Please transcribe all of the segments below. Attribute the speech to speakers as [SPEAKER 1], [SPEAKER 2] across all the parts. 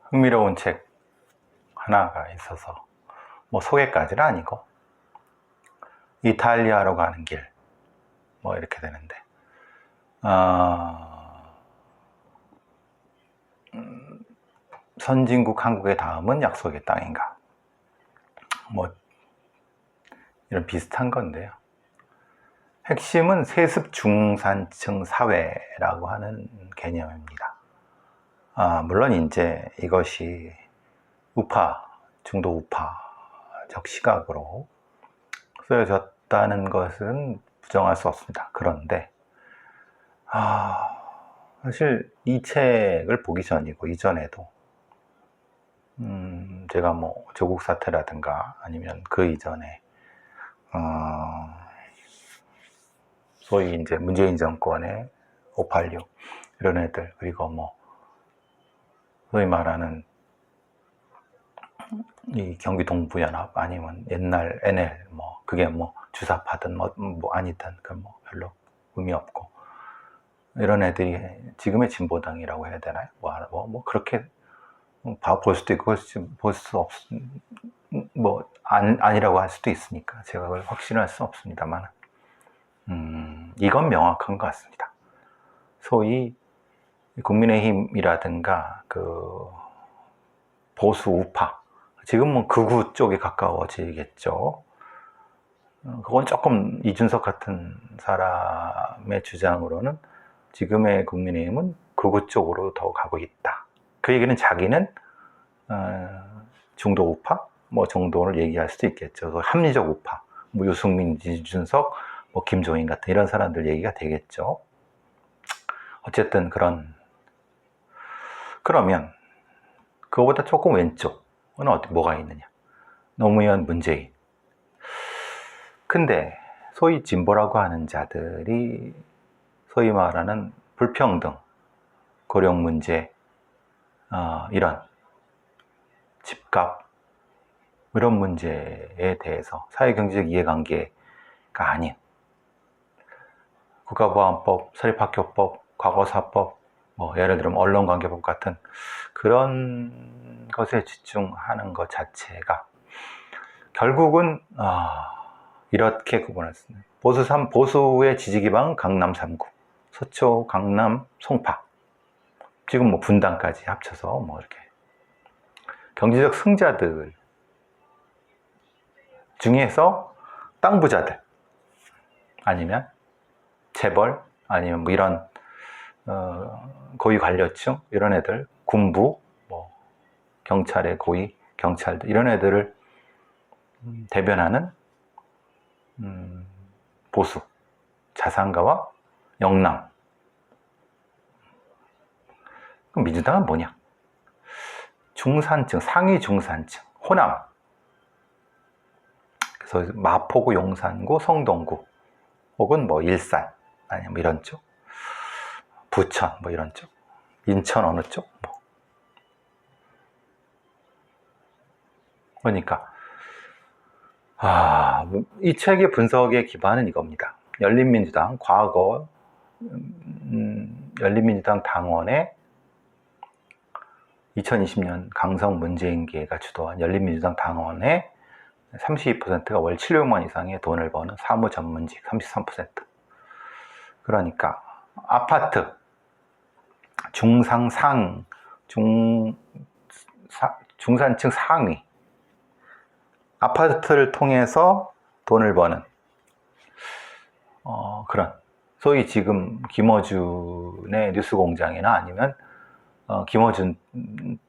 [SPEAKER 1] 흥미로운 책 하나가 있어서 뭐 소개까지는 아니고 이탈리아로 가는 길 뭐 이렇게 되는데 선진국 한국의 다음은 약속의 땅인가 뭐 이런 비슷한 건데요. 핵심은 세습 중산층 사회라고 하는 개념입니다. 물론 이제 이것이 중도 우파적 시각으로 쓰여졌다는 것은 부정할 수 없습니다. 그런데 사실 이 책을 보기 전이고 이전에도 제가 뭐 조국 사태라든가 아니면 그 이전에 소위 이제 문재인 정권의 586 이런 애들, 그리고 뭐 소위 말하는 이 경기 동부연합 아니면 옛날 NL 뭐 그게 뭐 주사파든 뭐 아니든 그 뭐 별로 의미 없고 이런 애들이 지금의 진보당이라고 해야 되나요? 뭐 그렇게 볼 수도 있고 볼 수 아니라고 할 수도 있으니까 제가 그걸 확신할 수 없습니다만 이건 명확한 것 같습니다. 소위 국민의힘이라든가 그 보수 우파, 지금 뭐 극우 쪽에 가까워지겠죠. 그건 조금 이준석 같은 사람의 주장으로는 지금의 국민의힘은 극우 쪽으로 더 가고 있다. 그 얘기는 자기는 중도 우파 뭐 정도를 얘기할 수도 있겠죠. 합리적 우파, 뭐 유승민, 이준석, 뭐 김종인 같은 이런 사람들 얘기가 되겠죠. 어쨌든 그러면 그거보다 조금 왼쪽은 뭐가 있느냐? 노무현, 문재인. 근데 소위 진보라고 하는 자들이 소위 말하는 불평등, 고령 문제, 이런 집값 이런 문제에 대해서 사회경제적 이해관계가 아닌 국가보안법, 사립학교법, 과거사법, 뭐 예를 들면 언론관계법 같은 그런 것에 집중하는 것 자체가 결국은 이렇게 구분할 수 있는 보수의 지지 기반은 강남 3구, 서초, 강남, 송파, 지금 뭐 분당까지 합쳐서 뭐 이렇게 경제적 승자들 중에서 땅 부자들 아니면 재벌 아니면 뭐 이런 고위 관료층 이런 애들, 군부, 뭐 경찰의 고위 경찰들 이런 애들을 대변하는 보수 자산가와 영남. 그럼 민주당은 뭐냐? 중산층, 상위 중산층, 호남. 그래서 마포구, 용산구, 성동구, 혹은 뭐 일산, 아니면 뭐 이런 쪽, 부천, 뭐 이런 쪽, 인천 어느 쪽, 뭐. 그러니까 이 책의 분석의 기반은 이겁니다. 열린민주당 과거 열린민주당 당원의 2020년 강성 문재인계가 주도한 열린민주당 당원의 32%가 월 700만 이상의 돈을 버는 사무 전문직 33%. 그러니까 아파트 중산층 상위 아파트를 통해서 돈을 버는 그런 소위 지금 김어준의 뉴스공장이나 아니면 김어준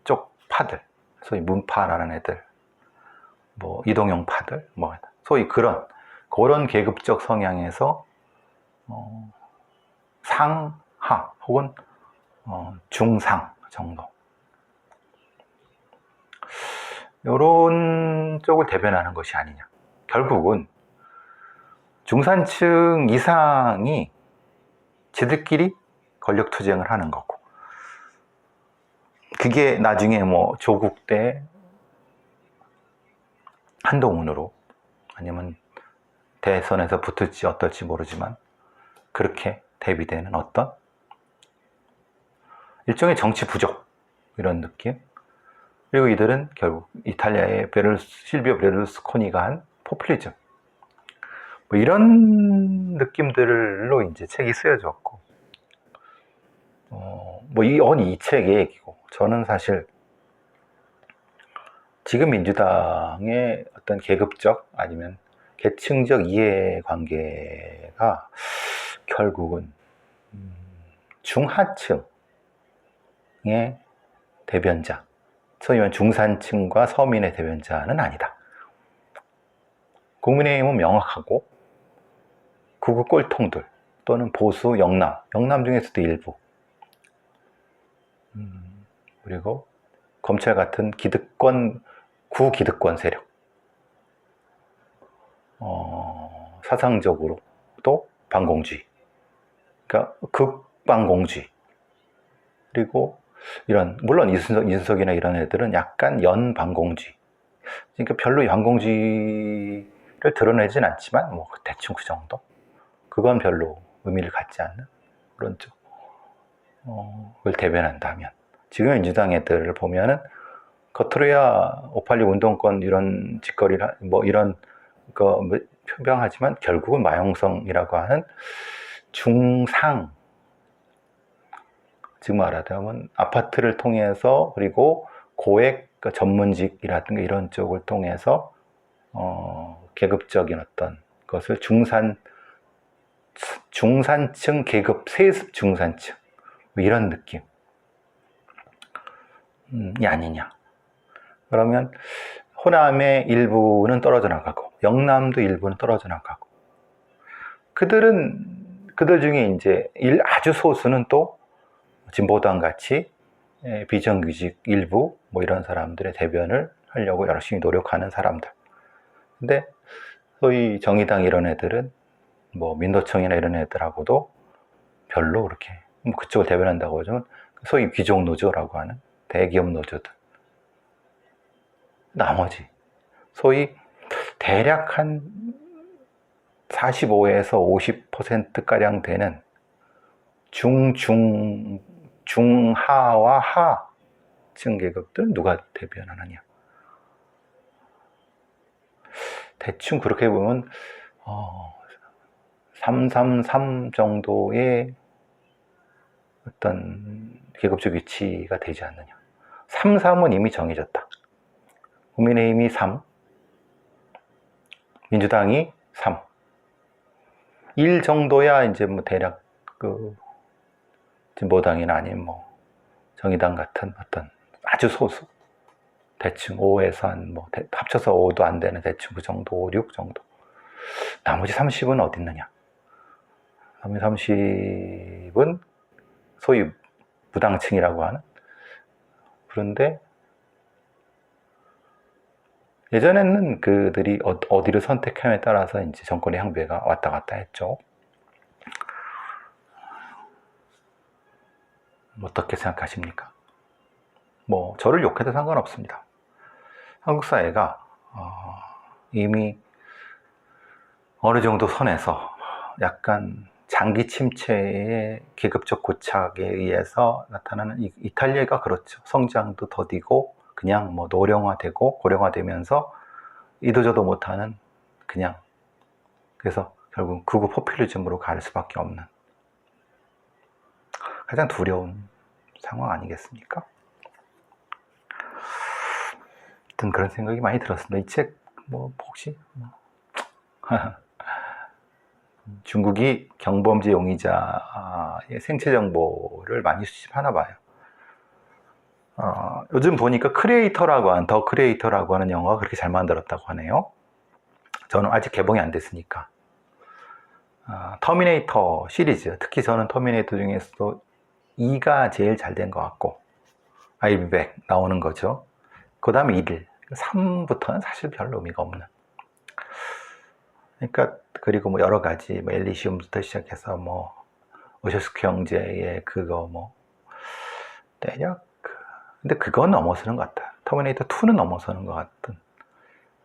[SPEAKER 1] 쪽 파들, 소위 문파라는 애들, 뭐 이동영 파들, 뭐 소위 그런 계급적 성향에서 상하 혹은 중상 정도 이런 쪽을 대변하는 것이 아니냐. 결국은 중산층 이상이 지들끼리 권력 투쟁을 하는 거고, 그게 나중에 뭐 조국 때 한동훈으로 아니면 대선에서 붙을지 어떨지 모르지만 그렇게 대비되는 어떤 일종의 정치 부족 이런 느낌. 그리고 이들은 결국 이탈리아의 실비오 베를루스코니가 한 포퓰리즘, 뭐 이런 느낌들로 이제 책이 쓰여졌고, 뭐 이 책의 얘기고, 저는 사실 지금 민주당의 어떤 계급적 아니면 계층적 이해관계가 결국은 중하층의 대변자, 소위 말하는 중산층과 서민의 대변자는 아니다. 국민의힘은 명확하고 극우 꼴통들 또는 보수 영남 중에서도 일부, 그리고 검찰 같은 구기득권 세력, 사상적으로 또 반공주의, 그러니까 극반공주의, 그리고 물론 이준석이나 이런 애들은 약간 연반공주의, 그러니까 별로 반공주의를 드러내진 않지만 뭐 대충 그 정도, 그건 별로 의미를 갖지 않는 그런 쪽을 대변한다면, 지금 민주당 애들을 보면은 겉으로야 586 운동권 이런 짓거리를 뭐 이런 거 표명하지만 결국은 마용성이라고 하는 중상, 지금 말하자면 아파트를 통해서, 그리고 고액 전문직이라든가 이런 쪽을 통해서 계급적인 어떤 것을 중산층 계급, 세습 중산층, 뭐 이런 느낌이 아니냐. 그러면 호남의 일부는 떨어져 나가고 영남도 일부는 떨어져 나가고, 그들 중에 이제 아주 소수는 또 진보당 같이 비정규직 일부 뭐 이런 사람들의 대변을 하려고 열심히 노력하는 사람들. 근데 소위 정의당 이런 애들은 뭐 민노총이나 이런 애들하고도 별로 그렇게 그쪽을 대변한다고 하면 소위 귀족 노조라고 하는 대기업 노조들, 나머지 소위 대략 한 45에서 50%가량 되는 중하와 하층 계급들 누가 대변하느냐. 대충 그렇게 보면 333 정도의 어떤 계급적 위치가 되지 않느냐. 3, 3은 이미 정해졌다. 국민의힘이 3, 민주당이 3, 1 정도야 이제 뭐 대략 진보당이나 아니면 뭐 정의당 같은 어떤 아주 소수, 대충 5에서 한 뭐 합쳐서 5도 안 되는 대충 그 정도, 5, 6 정도. 나머지 30은 어디 있느냐. 나머지 30은 소위 무당층이라고 하는. 그런데 예전에는 그들이 어디를 선택함에 따라서 이제 정권의 향배가 왔다 갔다 했죠. 어떻게 생각하십니까? 뭐 저를 욕해도 상관없습니다. 한국 사회가 이미 어느 정도 선에서 약간 장기 침체의 계급적 고착에 의해서 나타나는, 이탈리아가 그렇죠. 성장도 더디고 그냥 뭐 노령화되고 고령화되면서 이도저도 못하는, 그냥 그래서 결국 극우 포퓰리즘으로 갈 수밖에 없는 가장 두려운 상황 아니겠습니까? 하여튼 그런 생각이 많이 들었습니다. 이 책 뭐 혹시 중국이 경범죄 용의자의 생체 정보를 많이 수집하나 봐요. 요즘 보니까 더 크리에이터라고 하는 영화가 그렇게 잘 만들었다고 하네요. 저는 아직 개봉이 안 됐으니까. 터미네이터 시리즈, 특히 저는 터미네이터 중에서도 2가 제일 잘 된 것 같고, I'll be back 나오는 거죠. 그 다음에 1, 3부터는 사실 별로 의미가 없는. 그러니까 그리고 뭐 여러 가지 뭐 엘리시움부터 시작해서 뭐 오셔스크 형제의 그거 뭐 대략, 근데 그건 넘어서는 것 같아요. 터미네이터 2는 넘어서는 것 같은,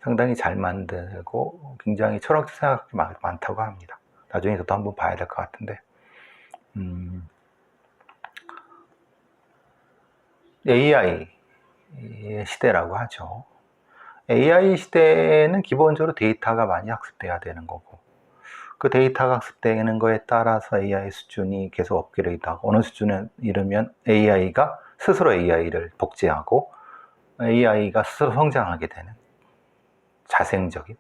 [SPEAKER 1] 상당히 잘 만들고 굉장히 철학적 생각이 많다고 합니다. 나중에 저도 한번 봐야 될 것 같은데, AI 시대라고 하죠. AI 시대는 기본적으로 데이터가 많이 학습돼야 되는 거고, 그 데이터가 학습되는 거에 따라서 AI 수준이 계속 업그레이드하고, 어느 수준에 이르면 AI가 스스로 AI를 복제하고 AI가 스스로 성장하게 되는 자생적인,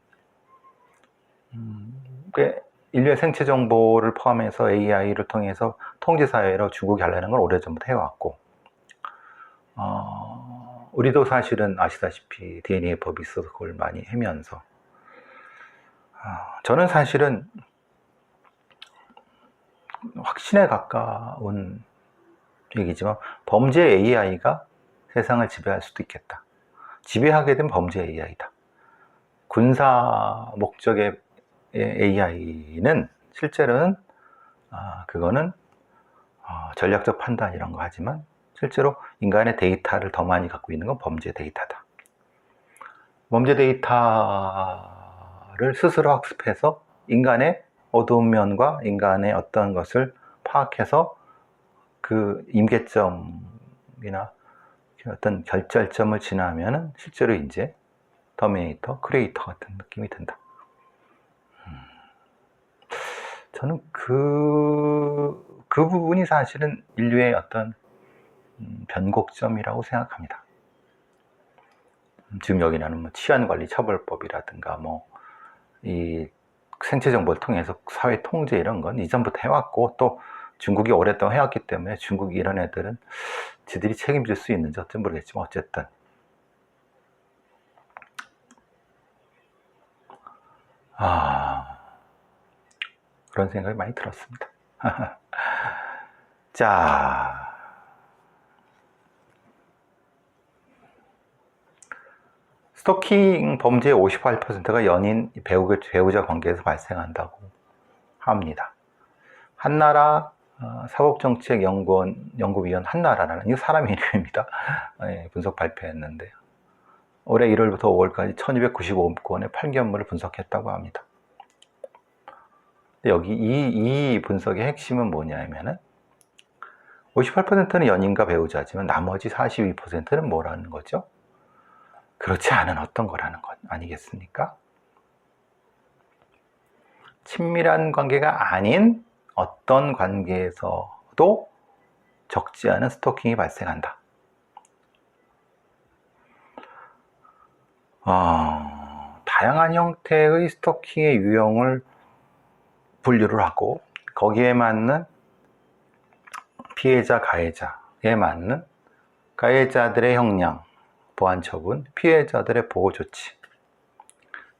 [SPEAKER 1] 인류의 생체 정보를 포함해서 AI를 통해서 통제 사회로 중국이 하려는 걸 오래전부터 해왔고, 우리도 사실은 아시다시피 DNA 법이 있어서 그걸 많이 해면서, 저는 사실은 확신에 가까운 얘기지만 범죄 AI가 세상을 지배할 수도 있겠다. 지배하게 된 범죄 AI다. 군사 목적의 AI는 실제로는 그거는 전략적 판단 이런 거 하지만 실제로 인간의 데이터를 더 많이 갖고 있는 건 범죄 데이터다. 범죄 데이터를 스스로 학습해서 인간의 어두운 면과 인간의 어떤 것을 파악해서 그 임계점이나 어떤 결절점을 지나면은 실제로 이제 터미네이터, 크리에이터 같은 느낌이 든다. 저는 그 부분이 사실은 인류의 어떤 변곡점이라고 생각합니다. 지금 여기는 뭐 치안관리처벌법이라든가 이 생체 정보를 통해서 사회 통제 이런 건 이전부터 해왔고, 또 중국이 오랫동안 해왔기 때문에 중국 이런 애들은 지들이 책임질 수 있는지 어쩐지 모르겠지만 어쨌든 그런 생각이 많이 들었습니다. 자, 스토킹 범죄의 58%가 연인, 배우자 관계에서 발생한다고 합니다. 한나라 사법정책연구위원 한나라라는, 이거 사람 이름입니다. 분석 발표했는데요. 올해 1월부터 5월까지 1295건의 판결문을 분석했다고 합니다. 여기 이 분석의 핵심은 뭐냐면은 58%는 연인과 배우자지만 나머지 42%는 뭐라는 거죠? 그렇지 않은 어떤 거라는 것 아니겠습니까? 친밀한 관계가 아닌 어떤 관계에서도 적지 않은 스토킹이 발생한다. 다양한 형태의 스토킹의 유형을 분류를 하고, 거기에 맞는 피해자, 가해자에 맞는 가해자들의 형량, 보안 처분, 피해자들의 보호 조치,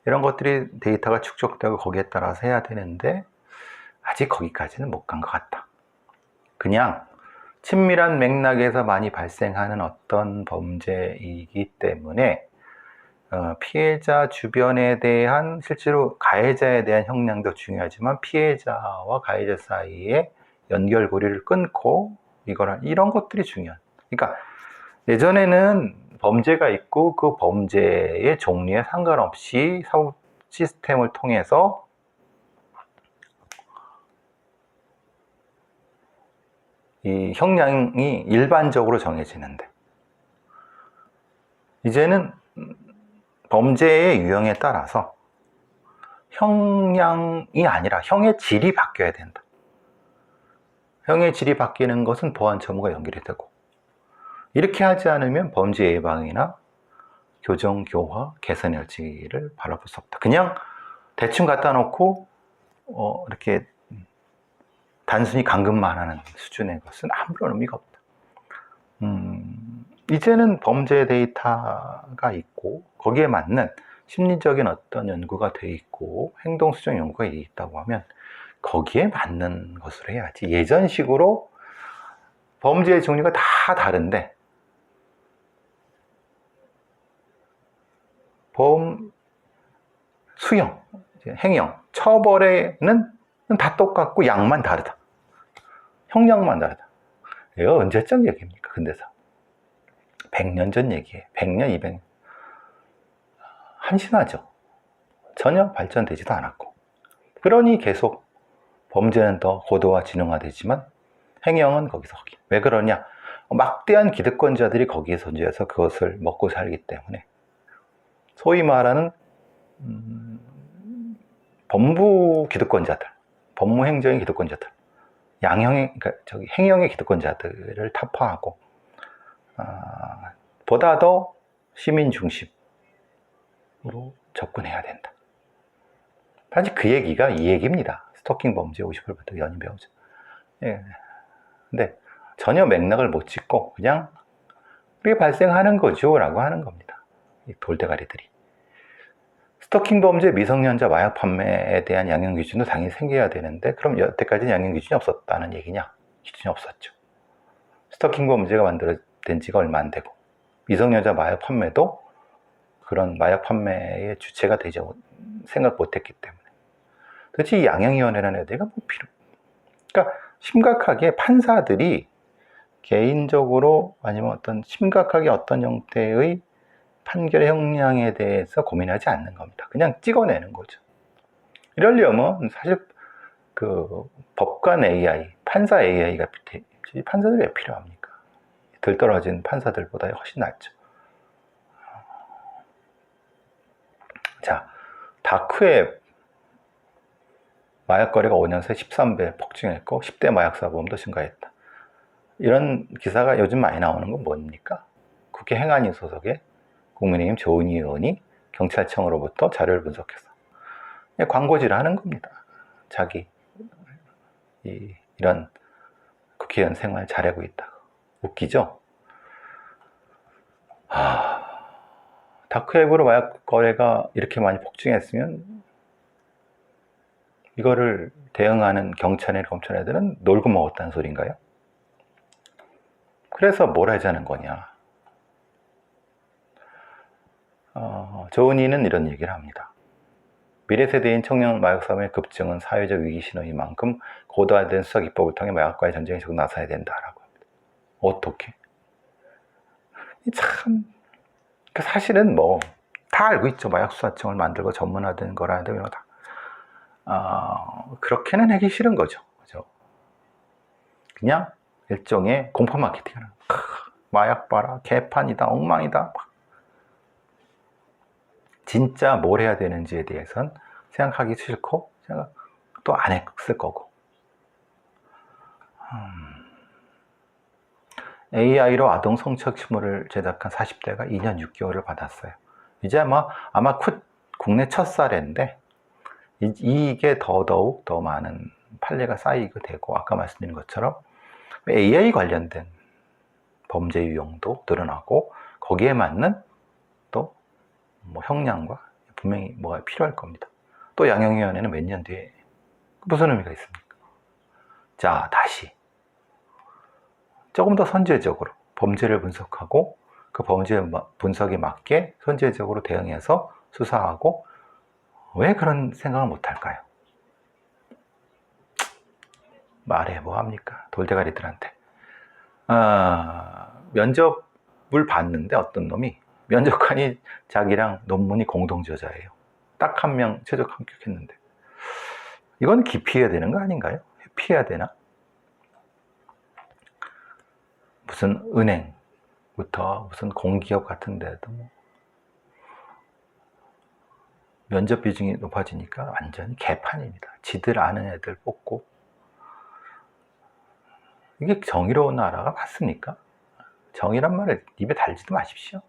[SPEAKER 1] 이런 것들이 데이터가 축적되고 거기에 따라서 해야 되는데 아직 거기까지는 못 간 것 같다. 그냥 친밀한 맥락에서 많이 발생하는 어떤 범죄이기 때문에 피해자 주변에 대한, 실제로 가해자에 대한 형량도 중요하지만 피해자와 가해자 사이에 연결고리를 끊고 이런 것들이 중요한. 그러니까 예전에는 범죄가 있고 그 범죄의 종류에 상관없이 사법 시스템을 통해서 이 형량이 일반적으로 정해지는데, 이제는 범죄의 유형에 따라서 형량이 아니라 형의 질이 바뀌어야 된다. 형의 질이 바뀌는 것은 보안 처무가 연결이 되고, 이렇게 하지 않으면 범죄 예방이나 교정, 교화, 개선의 여지를 바라볼 수 없다. 그냥 대충 갖다 놓고 이렇게 단순히 감금만 하는 수준의 것은 아무런 의미가 없다. 이제는 범죄 데이터가 있고 거기에 맞는 심리적인 어떤 연구가 돼 있고 행동 수정 연구가 있다고 하면 거기에 맞는 것으로 해야지, 예전식으로 범죄의 종류가 다 다른데 수형, 행형, 처벌에는 다 똑같고 양만 다르다. 형량만 다르다. 이거 언제적 얘기입니까? 근데서 100년 전 얘기예요. 100년, 200년. 한심하죠. 전혀 발전되지도 않았고. 그러니 계속 범죄는 더 고도화 진흥화되지만 행형은 거기서 거기. 왜 그러냐? 막대한 기득권자들이 거기에 존재해서 그것을 먹고 살기 때문에 소위 말하는 법무 기득권자들, 법무행정의 기득권자들, 그러니까 행정의 기득권자들을 타파하고 보다 더 시민 중심으로 접근해야 된다. 사실 그 얘기가 이 얘기입니다. 스토킹 범죄 50을 받고 연임 배우자. 예. 근데 전혀 맥락을 못 짚고 그냥 그게 발생하는 거죠 라고 하는 겁니다. 이 돌대가리들이. 스토킹 범죄, 미성년자 마약 판매에 대한 양형 기준도 당연히 생겨야 되는데 그럼 여태까지는 양형 기준이 없었다는 얘기냐? 기준이 없었죠. 스토킹 범죄가 만들어진 지가 얼마 안 되고 미성년자 마약 판매도 그런 마약 판매의 주체가 되지 생각 못했기 때문에 도대체 이 양형위원회라는 애들이 뭐 그러니까 심각하게 판사들이 개인적으로 아니면 어떤 심각하게 어떤 형태의 판결의 형량에 대해서 고민하지 않는 겁니다. 그냥 찍어내는 거죠. 이러려면 사실 그 법관 AI, 판사 AI가 판사들이 왜 필요합니까? 들떨어진 판사들보다 훨씬 낫죠. 자, 다크웹 마약 거래가 5년 새 13배 폭증했고 10대 마약 사범도 증가했다. 이런 기사가 요즘 많이 나오는 건 뭡니까? 국회 행안위 소속의 국민의힘 조은희 의원이 경찰청으로부터 자료를 분석해서 광고질을 하는 겁니다. 자기 이런 국회의원 생활 잘하고 있다고. 웃기죠? 다크웹으로 마약 거래가 이렇게 많이 폭증했으면 이거를 대응하는 경찰이나 검찰 애들은 놀고 먹었다는 소린가요? 그래서 뭘 하자는 거냐? 조은희는 이런 얘기를 합니다. 미래 세대인 청년 마약 사범의 급증은 사회적 위기 신호인 만큼 고도화된 수사 기법을 통해 마약과의 전쟁에 적극 나서야 된다라고 합니다. 어떻게? 참 사실은 뭐 다 알고 있죠. 마약 수사청을 만들고 전문화된 거라든 이런 거 다. 그렇게는 하기 싫은 거죠. 그죠? 그냥 일종의 공포 마케팅을 마약 봐라, 개판이다, 엉망이다. 진짜 뭘 해야 되는지에 대해서는 생각하기 싫고 또 안 했을 거고. AI로 아동 성착취물을 제작한 40대가 2년 6개월을 받았어요. 이제 아마 국내 첫 사례인데 이게 더더욱 더 많은 판례가 쌓이게 되고 아까 말씀드린 것처럼 AI 관련된 범죄 유형도 늘어나고 거기에 맞는 또 뭐 형량과 분명히 뭐가 필요할 겁니다. 또 양형위원회는 몇 년 뒤에 무슨 의미가 있습니까? 자, 다시 조금 더 선제적으로 범죄를 분석하고 그 범죄 분석에 맞게 선제적으로 대응해서 수사하고 왜 그런 생각을 못할까요? 말해 뭐합니까? 돌대가리들한테. 면접을 봤는데 어떤 놈이 면접관이 자기랑 논문이 공동 저자예요. 딱 한 명 최적 합격했는데 이건 기피해야 되는 거 아닌가요? 회피해야 되나? 무슨 은행부터 무슨 공기업 같은 데도 면접 비중이 높아지니까 완전히 개판입니다. 지들 아는 애들 뽑고. 이게 정의로운 나라가 맞습니까? 정의란 말을 입에 달지도 마십시오.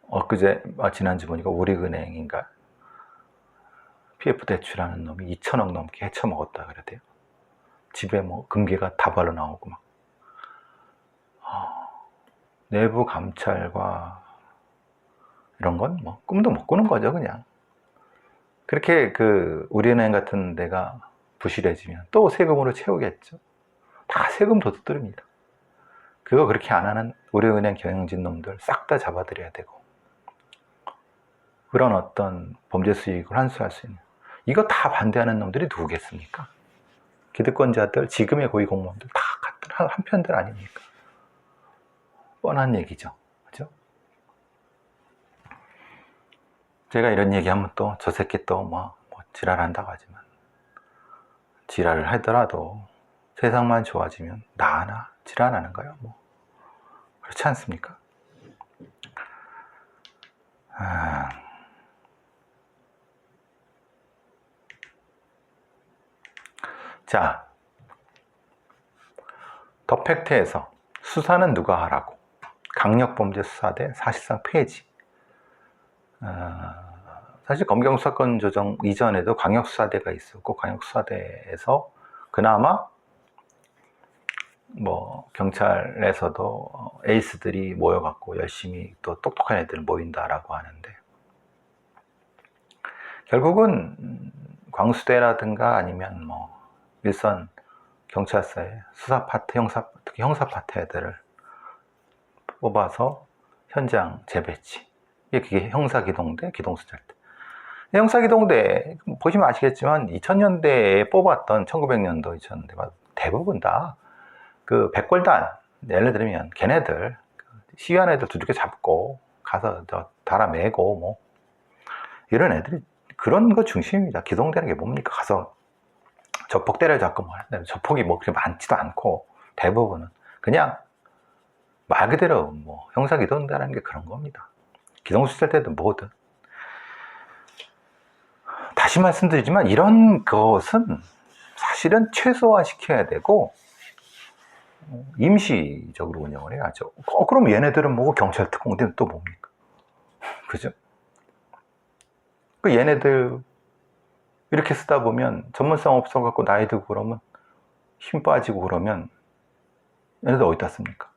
[SPEAKER 1] 엊그제 지난주 보니까 우리은행인가 PF 대출하는 놈이 2천억 넘게 헤쳐먹었다 그러대요. 집에 뭐 금괴가 다발로 나오고 막. 내부 감찰과 이런 건 뭐 꿈도 못 꾸는 거죠, 그냥. 그렇게 우리은행 같은 데가 부실해지면 또 세금으로 채우겠죠. 다 세금 도둑들입니다. 그거 그렇게 안 하는 우리은행 경영진 놈들 싹 다 잡아들여야 되고 그런 어떤 범죄 수익을 환수할 수 있는 이거 다 반대하는 놈들이 누구겠습니까? 기득권자들, 지금의 고위 공무원들 다 같은 한편들 아닙니까? 뻔한 얘기죠. 그죠? 제가 이런 얘기하면 또 저 새끼 또 지랄한다고 하지만 지랄을 하더라도 세상만 좋아지면 나 하나 지랄하는 거예요. 뭐 그렇지 않습니까? 자, 더 팩트에서 수사는 누가 하라고? 강력범죄 수사대 사실상 폐지. 사실 검경수사권 조정 이전에도 강력수사대가 있었고 강력수사대에서 그나마 뭐 경찰에서도 에이스들이 모여갖고 열심히 또 똑똑한 애들 모인다라고 하는데 결국은 광수대라든가 아니면 뭐 일선 경찰서의 수사 파트, 특히 형사 파트 애들을 뽑아서 현장 재배치. 이게 형사기동대, 기동수사대. 형사기동대 보시면 아시겠지만 2000년대에 뽑았던 1900년도, 2000년대 대부분 다 그 백골단, 예를 들면 걔네들 시위한 애들 두들겨 잡고 가서 저 달아매고 뭐 이런 애들이 그런 거 중심입니다. 기동대는 게 뭡니까? 가서 저폭 때려잡고 뭐 저폭이 뭐 그렇게 많지도 않고 대부분은 그냥 말 그대로 뭐 형사기동대라는 게 그런 겁니다. 기동수사대든 뭐든. 다시 말씀드리지만 이런 것은 사실은 최소화시켜야 되고 임시적으로 운영을 해야죠. 그럼 얘네들은 뭐고 경찰 특공대는 또 뭡니까? 그죠? 그 얘네들 이렇게 쓰다 보면 전문성 없어갖고 나이 들고 그러면 힘 빠지고 그러면 얘네들 어디다 씁니까?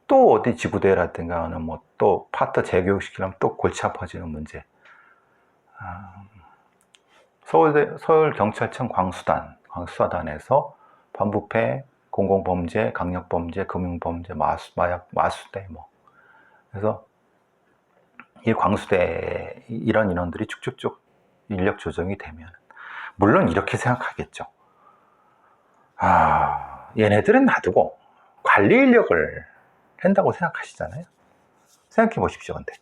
[SPEAKER 1] 또 어디 지구대라든가 뭐 또 파트 재교육시키려면 또 골치 아파지는 문제. 서울경찰청 광수사단에서 반부패, 공공범죄, 강력범죄, 금융범죄, 마약, 마수대 뭐 그래서 이 광수대 이런 인원들이 쭉쭉쭉 인력 조정이 되면 물론 이렇게 생각하겠죠. 얘네들은 놔두고 관리 인력을 한다고 생각하시잖아요. 생각해 보십시오. 근데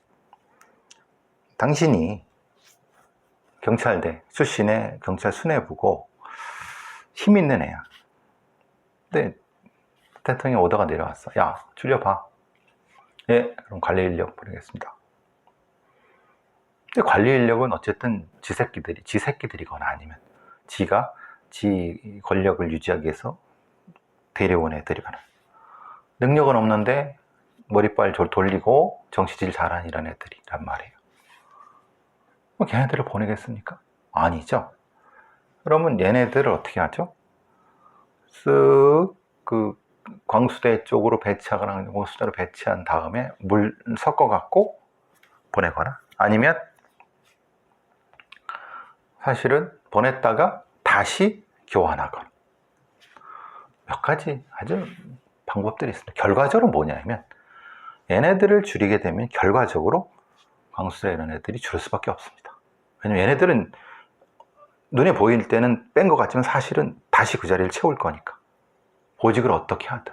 [SPEAKER 1] 당신이 경찰대 출신의 경찰 수뇌부고 힘 있는 애야. 근데 대통령 오더가 내려왔어. 야, 줄여봐. 예, 그럼 관리 인력 보내겠습니다. 근데 관리 인력은 어쨌든 지 새끼들이거나 아니면 지가 지 권력을 유지하기 위해서 데려온 애들이거나 능력은 없는데 머리빨 돌리고 정치질 잘하는 이런 애들이란 말이에요. 그럼 걔네들을 보내겠습니까? 아니죠. 그러면 얘네들을 어떻게 하죠? 쓱 그 광수대 쪽으로 배치하거나 광수대로 배치한 다음에 물 섞어갖고 보내거나 아니면 사실은 보냈다가 다시 교환하거나 몇 가지 아주 방법들이 있습니다. 결과적으로 뭐냐면 얘네들을 줄이게 되면 결과적으로 광수대 이런 애들이 줄을 수밖에 없습니다. 왜냐면 얘네들은 눈에 보일 때는 뺀 것 같지만 사실은 다시 그 자리를 채울 거니까 보직을 어떻게 하든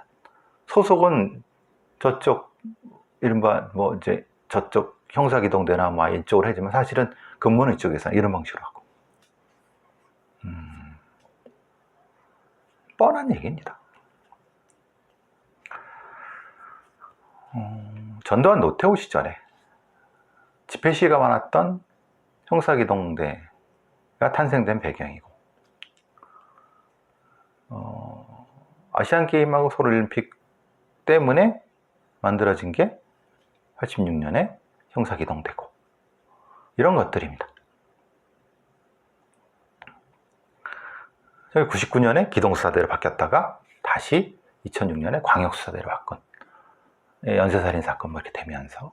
[SPEAKER 1] 소속은 저쪽 이른바 뭐 이제 저쪽 형사기동대나 뭐 이쪽으로 하지만 사실은 근무는 이쪽에서 이런 방식으로 하고 뻔한 얘기입니다. 전두환 노태우 시절에 집회 시위가 많았던 형사기동대가 탄생된 배경이고 아시안게임하고 서울올림픽 때문에 만들어진 게 86년에 형사기동대고 이런 것들입니다. 99년에 기동수사대로 바뀌었다가 다시 2006년에 광역수사대로 바꾼 연쇄살인 사건 뭐 이렇게 되면서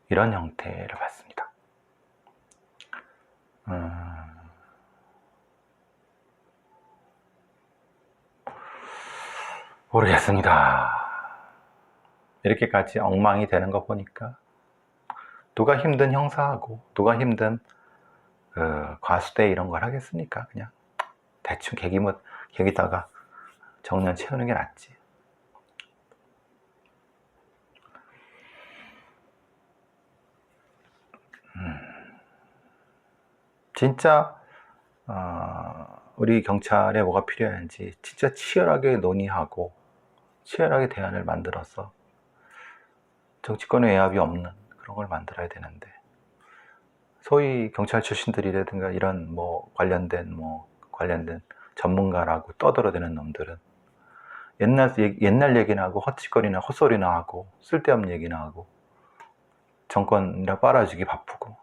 [SPEAKER 1] 이런 형태를 봤습니다. 모르겠습니다. 이렇게까지 엉망이 되는 거 보니까 누가 힘든 형사하고 누가 힘든 과수대 이런 걸 하겠습니까? 그냥 대충 계기다가 정년 채우는 게 낫지. 진짜 우리 경찰에 뭐가 필요한지 진짜 치열하게 논의하고 치열하게 대안을 만들어서 정치권의 외압이 없는 그런 걸 만들어야 되는데, 소위 경찰 출신들이라든가 이런 관련된 전문가라고 떠들어대는 놈들은 옛날 얘기나 하고 헛짓거리나 헛소리나 하고 쓸데없는 얘기나 하고 정권이라 빨아주기 바쁘고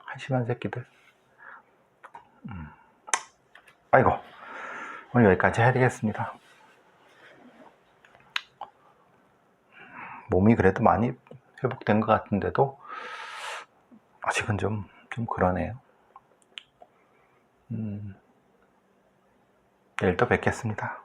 [SPEAKER 1] 한심한 새끼들. 아이고, 오늘 여기까지 해야 되겠습니다. 몸이 그래도 많이 회복된 것 같은데도 아직은 좀 그러네요. 내일 또 뵙겠습니다.